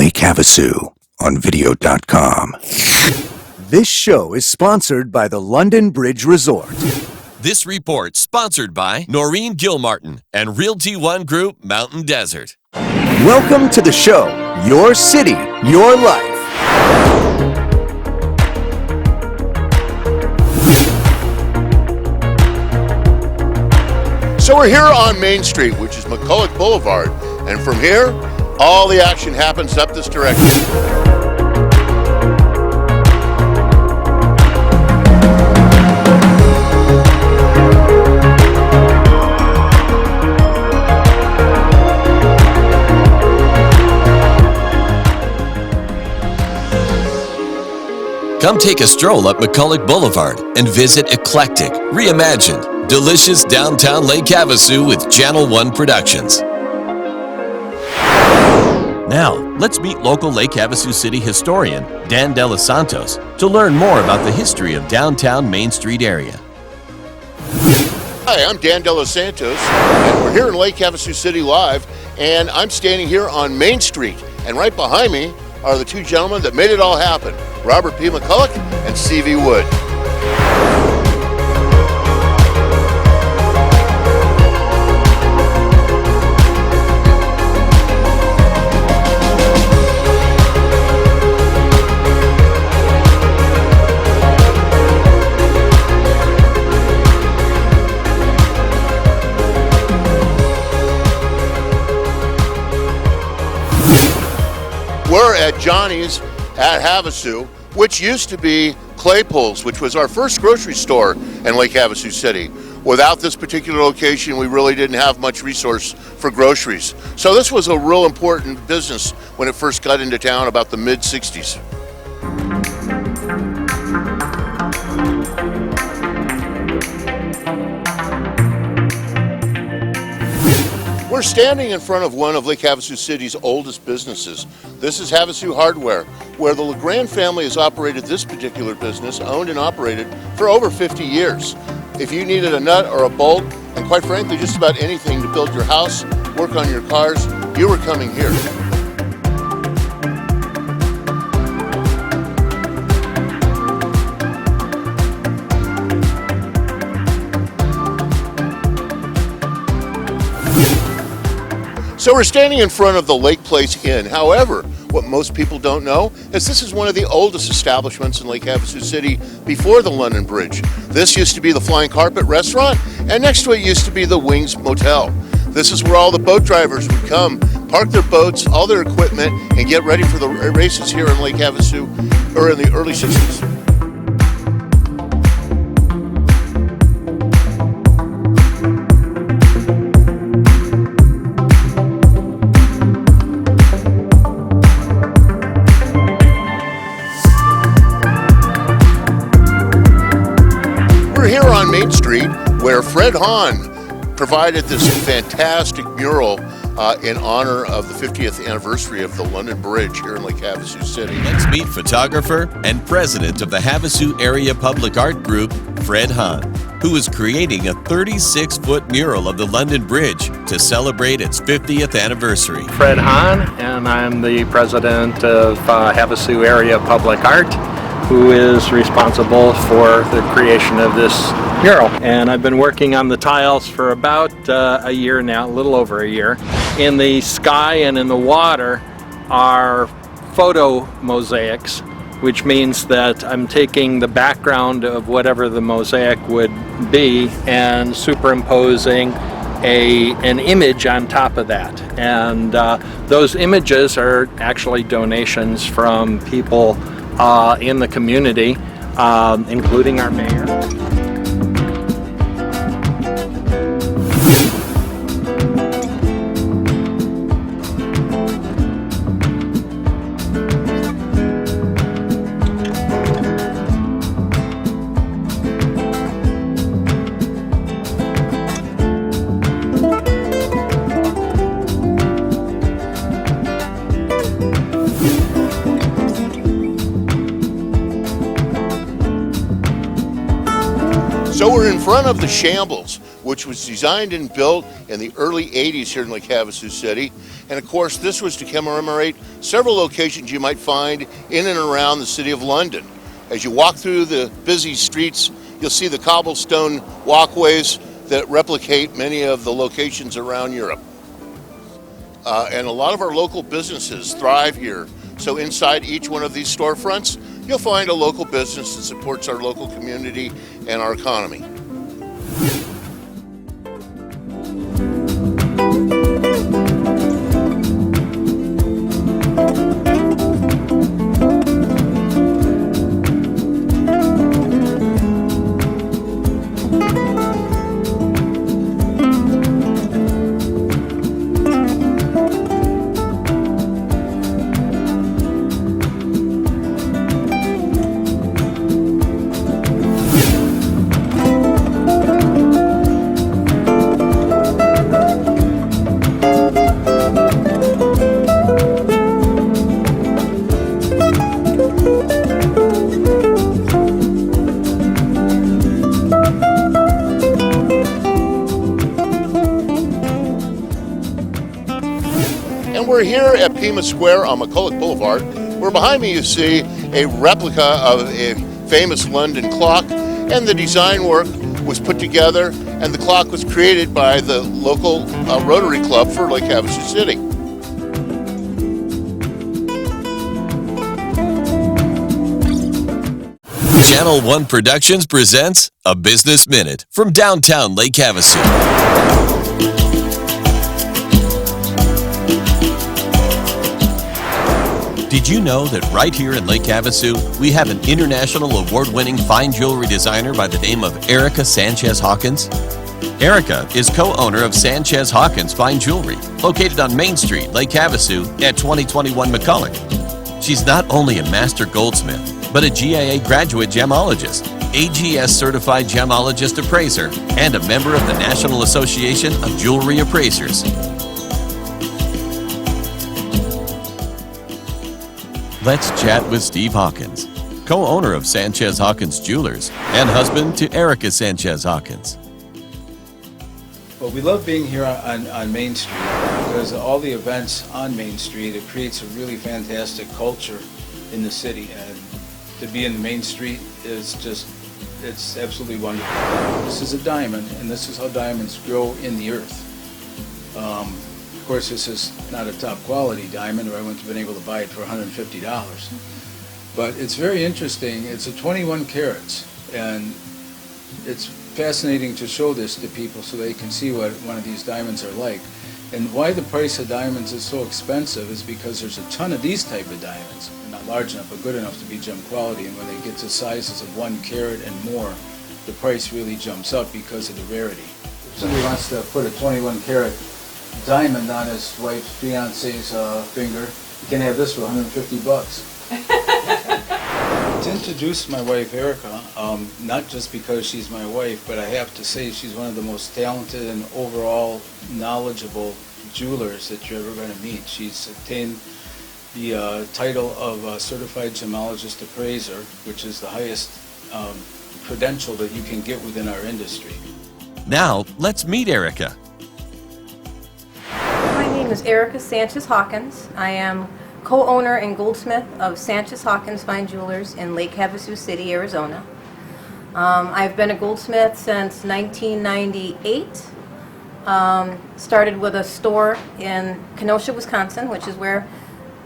Lake Havasu on video.com. This show is sponsored by the London Bridge Resort. This report sponsored by Noreen Gilmartin and Realty One Group Mountain Desert. Welcome to the show, Your City, Your Life. So we're here on Main Street, which is McCulloch Boulevard, and from here, all the action happens up this direction. Come take a stroll up McCulloch Boulevard and visit eclectic, reimagined, delicious downtown Lake Havasu with Channel 1 Productions. Now, let's meet local Lake Havasu City historian Dan De Los Santos to learn more about the history of downtown Main Street area. Hi, I'm Dan De Los Santos, and we're here in Lake Havasu City Live, and I'm standing here on Main Street, and right behind me are the two gentlemen that made it all happen, Robert P. McCulloch and C.V. Wood. We're at Johnny's at Havasu, which used to be Claypool's, which was our first grocery store in Lake Havasu City. Without this particular location, we really didn't have much resource for groceries. So this was a real important business when it first got into town about the mid-60s. We're standing in front of one of Lake Havasu City's oldest businesses. This is Havasu Hardware, where the LeGrand family has operated this particular business, owned and operated for over 50 years. If you needed a nut or a bolt, and quite frankly, just about anything to build your house, work on your cars, you were coming here. So we're standing in front of the Lake Place Inn. However, what most people don't know is this is one of the oldest establishments in Lake Havasu City before the London Bridge. This used to be the Flying Carpet restaurant, and next to it used to be the Wings Motel. This is where all the boat drivers would come, park their boats, all their equipment, and get ready for the races here in Lake Havasu, or in the early 60s. On Main Street, where Fred Hahn provided this fantastic mural in honor of the 50th anniversary of the London Bridge here in Lake Havasu City. Let's meet photographer and president of the Havasu Area Public Art Group, Fred Hahn, who is creating a 36-foot mural of the London Bridge to celebrate its 50th anniversary. Fred Hahn, and I'm the president of Havasu Area Public Art, who is responsible for the creation of this mural. And I've been working on the tiles for about a year now, a little over a year. In the sky and in the water are photo mosaics, which means that I'm taking the background of whatever the mosaic would be and superimposing an image on top of that. And those images are actually donations from people in the community, including our mayor. So we're in front of the Shambles, which was designed and built in the early 80s here in Lake Havasu City. And of course, this was to commemorate several locations you might find in and around the city of London. As you walk through the busy streets, you'll see the cobblestone walkways that replicate many of the locations around Europe. And a lot of our local businesses thrive here. So inside each one of these storefronts, you'll find a local business that supports our local community and our economy. And we're here at Pima Square on McCulloch Boulevard, where behind me you see a replica of a famous London clock, and the design work was put together and the clock was created by the local Rotary Club for Lake Havasu City. Channel 1 Productions presents A Business Minute from downtown Lake Havasu. Did you know that right here in Lake Havasu, we have an international award-winning fine jewelry designer by the name of Erica Sanchez Hawkins? Erica is co-owner of Sanchez Hawkins Fine Jewelry, located on Main Street, Lake Havasu at 2021 McCulloch. She's not only a master goldsmith, but a GIA graduate gemologist, AGS certified gemologist appraiser, and a member of the National Association of Jewelry Appraisers. Let's chat with Steve Hawkins, co-owner of Sanchez Hawkins Jewelers and husband to Erica Sanchez Hawkins. Well, we love being here on Main Street because all the events on Main Street, it creates a really fantastic culture in the city. And to be in Main Street is just, it's absolutely wonderful. This is a diamond, and this is how diamonds grow in the earth. Of course, this is not a top quality diamond, or I wouldn't have been able to buy it for $150. But it's very interesting. It's a 21 carats, and it's fascinating to show this to people so they can see what one of these diamonds are like. And why the price of diamonds is so expensive is because there's a ton of these type of diamonds. They're not large enough, but good enough to be gem quality. And when they get to sizes of 1 carat and more, the price really jumps up because of the rarity. If somebody wants to put a 21 carat diamond on his wife's fiance's finger, you can have this for $150. To introduce my wife Erica, not just because she's my wife, but I have to say she's one of the most talented and overall knowledgeable jewelers that you're ever going to meet. She's obtained the title of Certified Gemologist Appraiser, which is the highest credential that you can get within our industry. Now, let's meet Erica. My name is Erica Sanchez Hawkins. I am co-owner and goldsmith of Sanchez Hawkins Fine Jewelers in Lake Havasu City, Arizona. I've been a goldsmith since 1998. Started with a store in Kenosha, Wisconsin, which is where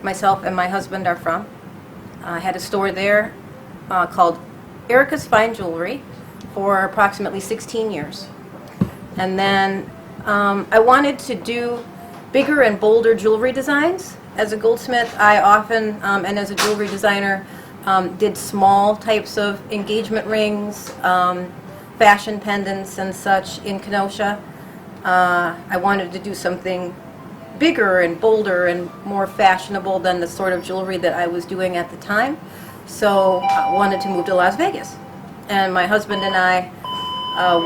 myself and my husband are from. I had a store there called Erica's Fine Jewelry for approximately 16 years. And then I wanted to do bigger and bolder jewelry designs. As a goldsmith, I often, and as a jewelry designer, did small types of engagement rings, fashion pendants and such in Kenosha. I wanted to do something bigger and bolder and more fashionable than the sort of jewelry that I was doing at the time. So I wanted to move to Las Vegas. And my husband and I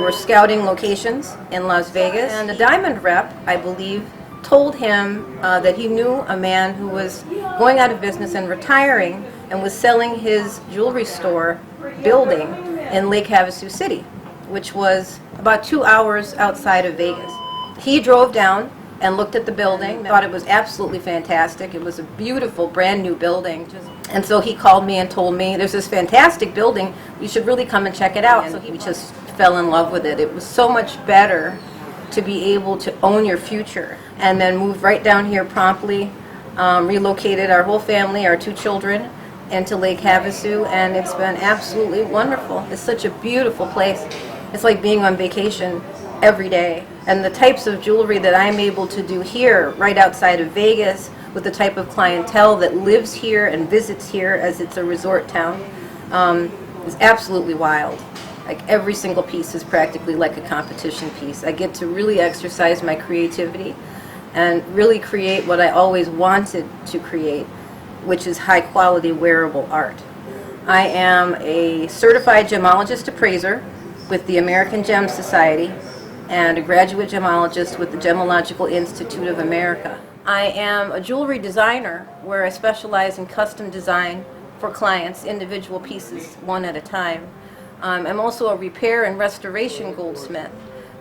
were scouting locations in Las Vegas. And the diamond rep, I believe, told him that he knew a man who was going out of business and retiring and was selling his jewelry store building in Lake Havasu City, which was about 2 hours outside of Vegas. He drove down and looked at the building. Thought it was absolutely fantastic. It was a beautiful, brand new building. And so he called me and told me, there's this fantastic building, you should really come and check it out. And we just fell in love with it. It was so much better to be able to own your future. And then moved right down here promptly, relocated our whole family, our 2 children, into Lake Havasu, and it's been absolutely wonderful. It's such a beautiful place. It's like being on vacation every day. And the types of jewelry that I'm able to do here, right outside of Vegas, with the type of clientele that lives here and visits here, as it's a resort town, is absolutely wild. Like every single piece is practically like a competition piece. I get to really exercise my creativity and really create what I always wanted to create, which is high quality wearable art. I am a certified gemologist appraiser with the American Gem Society and a graduate gemologist with the Gemological Institute of America. I am a jewelry designer where I specialize in custom design for clients, individual pieces, one at a time. I'm also a repair and restoration goldsmith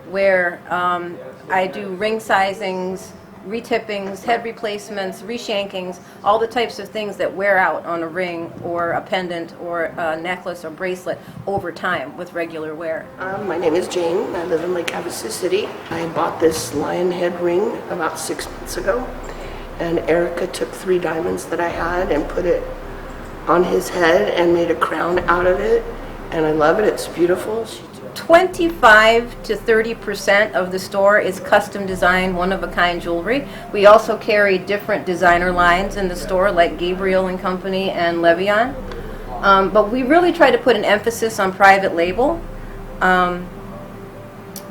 where I do ring sizings, retippings, head replacements, reshankings, all the types of things that wear out on a ring or a pendant or a necklace or bracelet over time with regular wear. My name is Jane. I live in Lake Havasu City. I bought this lion head ring about 6 months ago, and Erica took 3 diamonds that I had and put it on his head and made a crown out of it, and I love it. It's beautiful. 25 to 30% of the store is custom designed, one-of-a-kind jewelry. We also carry different designer lines in the store, like Gabriel and Company and Levion. But we really try to put an emphasis on private label,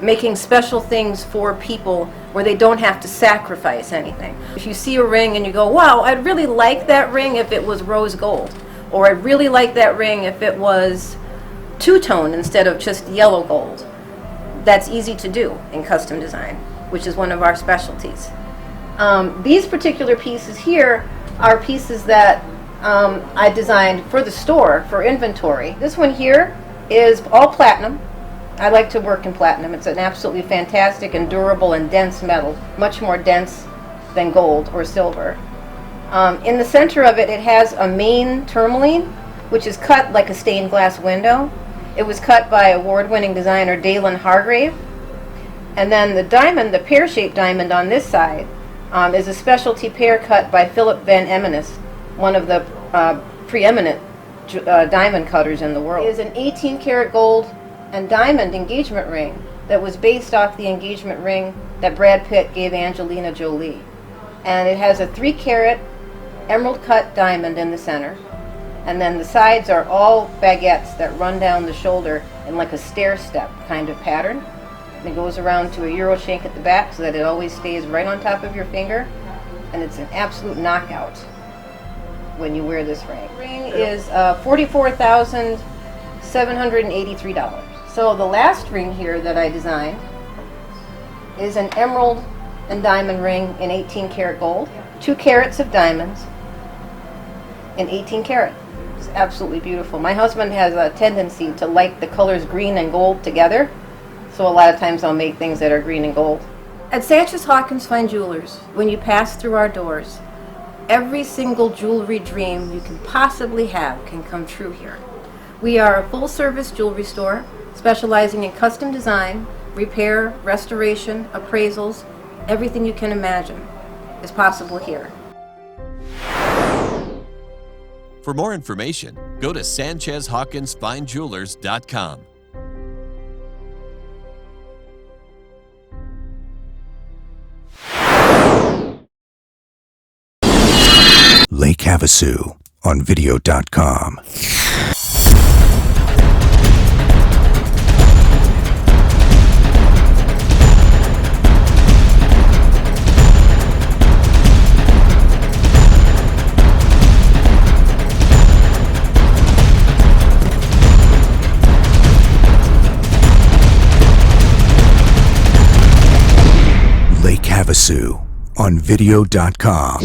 making special things for people where they don't have to sacrifice anything. If you see a ring and you go, wow, I'd really like that ring if it was rose gold, or I'd really like that ring if it was two-tone instead of just yellow gold. That's easy to do in custom design, which is one of our specialties. These particular pieces here are pieces that I designed for the store, for inventory. This one here is all platinum. I like to work in platinum. It's an absolutely fantastic and durable and dense metal, much more dense than gold or silver. In the center of it, it has a main tourmaline, which is cut like a stained glass window. It was cut by award-winning designer Dalen Hargrave. And then the diamond, the pear-shaped diamond on this side, is a specialty pear cut by Philip Van Eminis, one of the preeminent diamond cutters in the world. It is an 18-karat gold and diamond engagement ring that was based off the engagement ring that Brad Pitt gave Angelina Jolie. And it has a 3-karat emerald-cut diamond in the center. And then the sides are all baguettes that run down the shoulder in like a stair-step kind of pattern. And it goes around to a Euro shank at the back so that it always stays right on top of your finger. And it's an absolute knockout when you wear this ring. The ring is $44,783. So the last ring here that I designed is an emerald and diamond ring in 18-karat gold, 2 carats of diamonds in 18 karat. It's absolutely beautiful. My husband has a tendency to like the colors green and gold together, so a lot of times I'll make things that are green and gold. At Sanchez Hawkins Fine Jewelers, when you pass through our doors, every single jewelry dream you can possibly have can come true here. We are a full-service jewelry store specializing in custom design, repair, restoration, appraisals. Everything you can imagine is possible here. For more information, go to SanchezHawkinsFineJewelers.com. Lake Havasu on video.com. Lake Havasu on video.com.